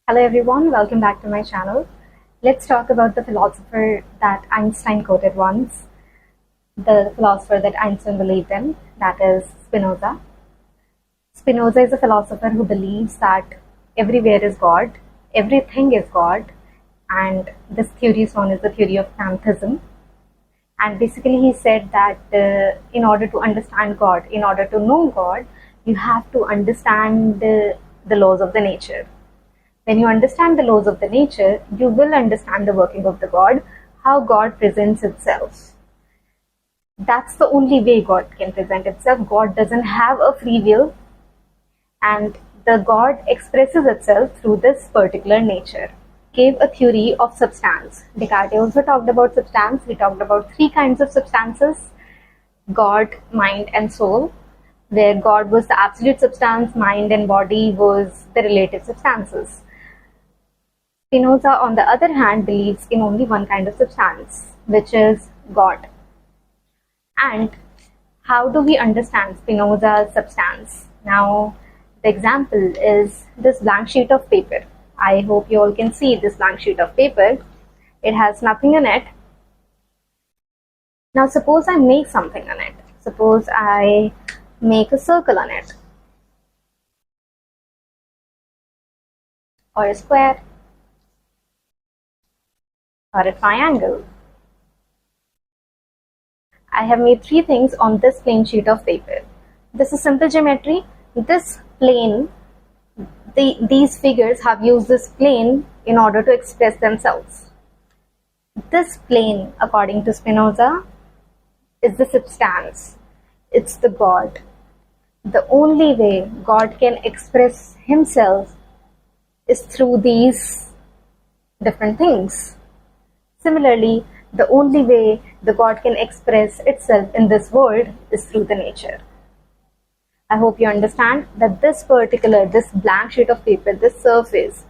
Hello everyone, welcome back to my channel. Let's talk about the philosopher that Einstein quoted once, the philosopher that Einstein believed in, that is Spinoza. Spinoza is a philosopher who believes that everywhere is God, everything is God, and this theory is known as the theory of pantheism. And basically he said that in order to understand God, in order to know God, you have to understand the laws of the nature. When you understand the laws of the nature, you will understand the working of the God, how God presents itself. That's the only way God can present itself. God doesn't have a free will, and the God expresses itself through this particular nature. Gave a theory of substance. Descartes also talked about substance. He talked about three kinds of substances: God, mind, and soul, where God was the absolute substance, mind and body was the relative substances. Spinoza, on the other hand, believes in only one kind of substance, which is God. And how do we understand Spinoza's substance? Now, the example is this blank sheet of paper. I hope you all can see this blank sheet of paper. It has nothing in it. Now, suppose I make something on it. Suppose I make a circle on it, or a square, or a triangle. I have made three things on this plain sheet of paper. This is simple geometry. This plane, these figures have used this plane in order to express themselves. This plane, according to Spinoza, is the substance. It's the God. The only way God can express himself is through these different things. Similarly, the only way the God can express itself in this world is through the nature. I hope you understand that this blank sheet of paper, this surface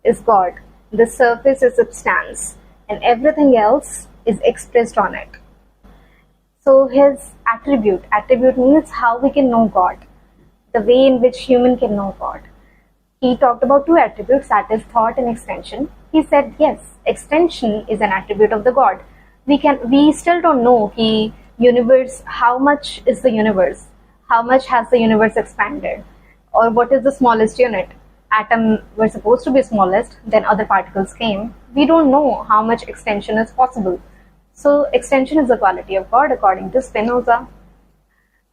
is God. This surface is substance, and everything else is expressed on it. So his attribute means how we can know God, the way in which human can know God. He talked about two attributes, that is thought and extension. He said, yes, extension is an attribute of the God. We still don't know universe, how much is the universe, how much has the universe expanded, or what is the smallest unit. Atom were supposed to be smallest, then other particles came. We don't know how much extension is possible. So extension is the quality of God according to Spinoza.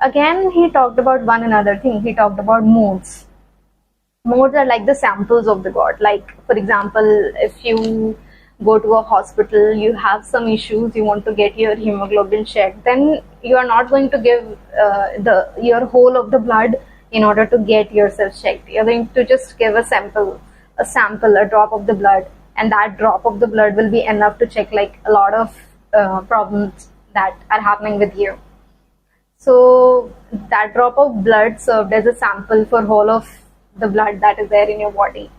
Again, he talked about one another thing. He talked about modes. Modes are like the samples of the God. Like, for example, if you go to a hospital, you have some issues, you want to get your hemoglobin checked, then you are not going to give your whole of the blood in order to get yourself checked. You're going to just give a drop of the blood, and that drop of the blood will be enough to check like a lot of problems that are happening with you. So that drop of blood served as a sample for whole of the blood that is there in your body.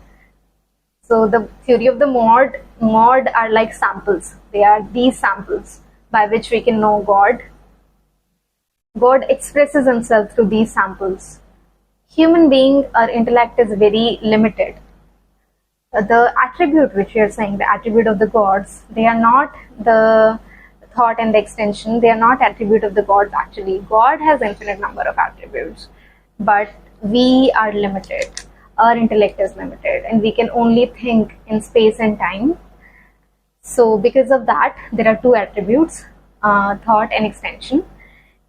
So the theory of the mode are like samples. They are these samples by which we can know God. God expresses himself through these samples. Human being, our intellect is very limited. The attribute which we are saying, the attribute of the gods, they are not the thought and the extension. They are not attribute of the gods actually. God has infinite number of attributes, but we are limited. Our intellect is limited, and we can only think in space and time. So because of that, there are two attributes, thought and extension.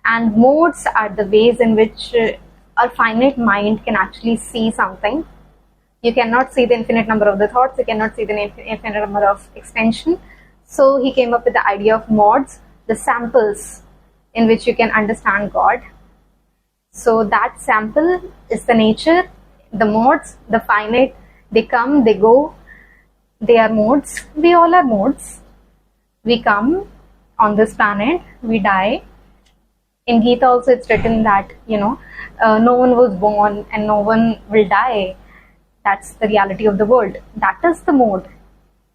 And modes are the ways in which our finite mind can actually see something. You cannot see the infinite number of the thoughts, you cannot see the infinite number of extension. So he came up with the idea of modes, the samples in which you can understand God. So that sample is the nature, the modes, the finite, they come, they go, they are modes. We all are modes. We come on this planet, we die. In Gita also it's written that, no one was born and no one will die. That's the reality of the world. That is the mode.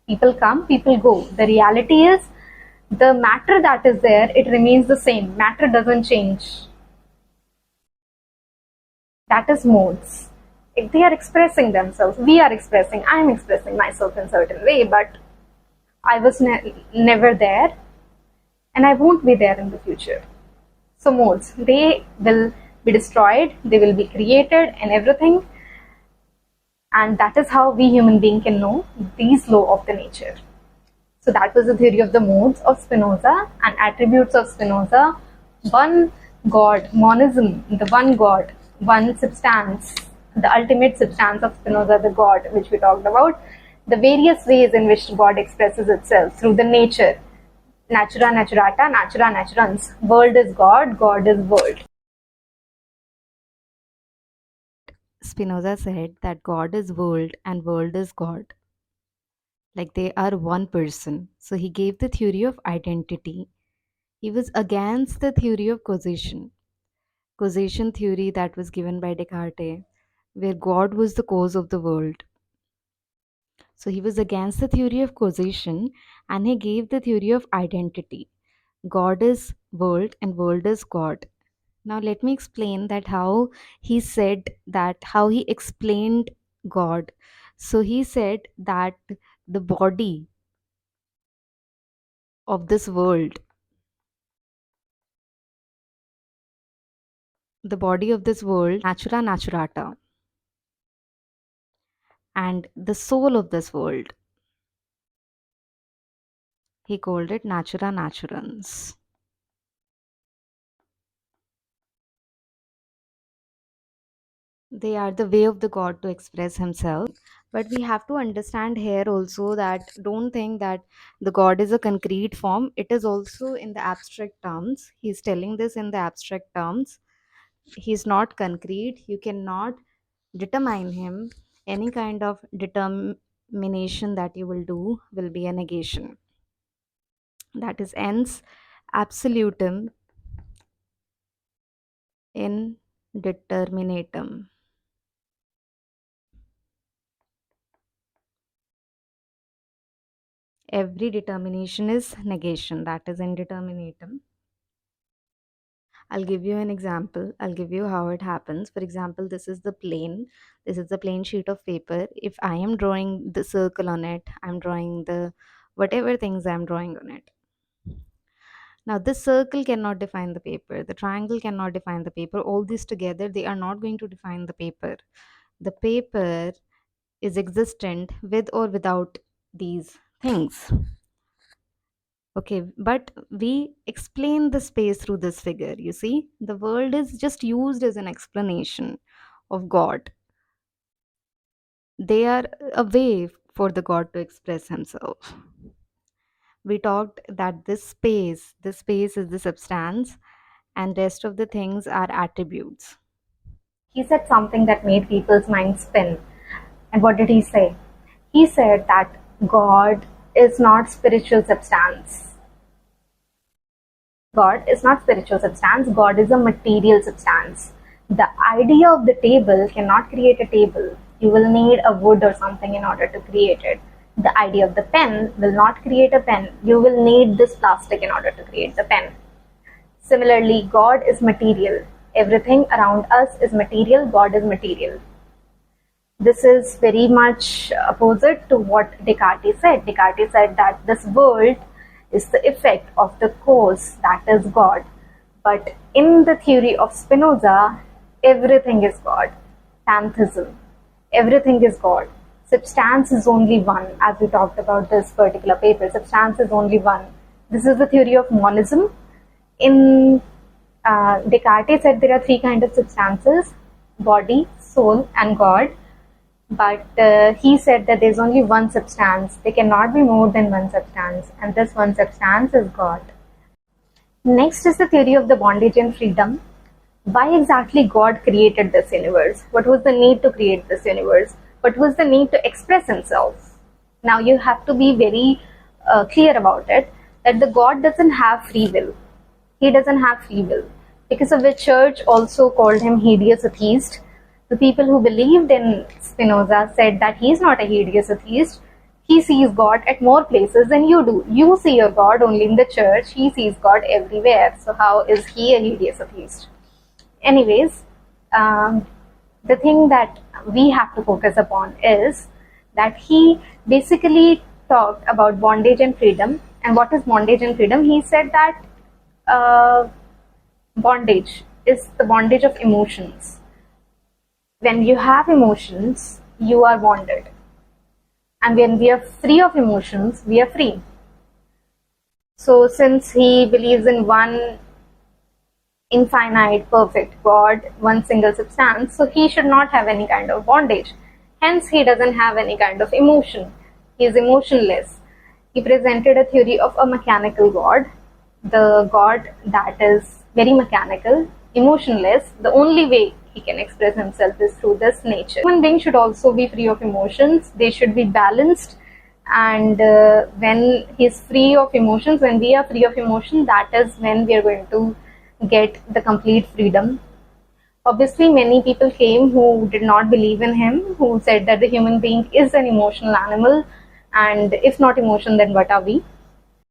People come, people go. The reality is the matter that is there, it remains the same. Matter doesn't change. That is modes. They are expressing themselves. We are expressing. I am expressing myself in a certain way, but I was never there, and I won't be there in the future. So modes, they will be destroyed, they will be created, and everything. And that is how we human beings can know these law of the nature. So that was the theory of the modes of Spinoza and attributes of Spinoza. One God, monism, the one God, one substance, the ultimate substance of Spinoza, the God, which we talked about, the various ways in which God expresses itself through the nature, natura naturata, natura naturans, world is God, God is world. Spinoza said that God is world and world is God. Like they are one person. So he gave the theory of identity. He was against the theory of causation theory that was given by Descartes, where God was the cause of the world. So he was against the theory of causation and he gave the theory of identity. God is world and world is God. Now let me explain that how he said that, how he explained God. So he said that the body of this world, natura naturata, and the soul of this world, he called it natura naturans. They are the way of the God to express himself. But we have to understand here also that don't think that the God is a concrete form. It is also in the abstract terms. He's telling this in the abstract terms. He's not concrete. You cannot determine him. Any kind of determination that you will do will be a negation. That is ens absolutum indeterminatum. Every determination is negation. That is indeterminatum. I'll give you an example. I'll give you how it happens. For example, this is the plane. This is the plain sheet of paper. If I am drawing the circle on it, I'm drawing the whatever things I'm drawing on it. Now, this circle cannot define the paper. The triangle cannot define the paper. All these together, they are not going to define the paper. The paper is existent with or without these things. Okay, but we explain the space through this figure. You see, the world is just used as an explanation of God. They are a way for the God to express himself. We talked that this space is the substance, and rest of the things are attributes. He said something that made people's minds spin. And what did he say? He said that God is not spiritual substance. God is not spiritual substance, God is a material substance. The idea of the table cannot create a table. You will need a wood or something in order to create it. The idea of the pen will not create a pen. You will need this plastic in order to create the pen. Similarly, God is material. Everything around us is material, God is material. This is very much opposite to what Descartes said. Descartes said that this world is the effect of the cause, that is God. But in the theory of Spinoza, everything is God. Pantheism. Everything is God. Substance is only one, as we talked about this particular paper. Substance is only one. This is the theory of monism. In Descartes said there are three kinds of substances: body, soul, and God. But he said that there's only one substance. There cannot be more than one substance, and this one substance is God. Next is the theory of the bondage and freedom. Why exactly God created this universe? What was the need to create this universe? What was the need to express himself? Now you have to be very clear about it, that the God doesn't have free will. He doesn't have free will, because of which church also called him hideous atheist. The people who believed in Spinoza said that he is not a hideous atheist. He sees God at more places than you do. You see your God only in the church. He sees God everywhere. So how is he a hideous atheist? Anyways, the thing that we have to focus upon is that he basically talked about bondage and freedom. And what is bondage and freedom? He said that bondage is the bondage of emotions. When you have emotions, you are bonded. And when we are free of emotions, we are free. So, since he believes in one infinite, perfect God, one single substance, so he should not have any kind of bondage. Hence, he doesn't have any kind of emotion. He is emotionless. He presented a theory of a mechanical God, the God that is very mechanical, emotionless. The only way he can express himself is through this nature. Human beings should also be free of emotions. They should be balanced. And when he's free of emotions, when we are free of emotion, that is when we are going to get the complete freedom. Obviously, many people came who did not believe in him, who said that the human being is an emotional animal, and if not emotion, then what are we?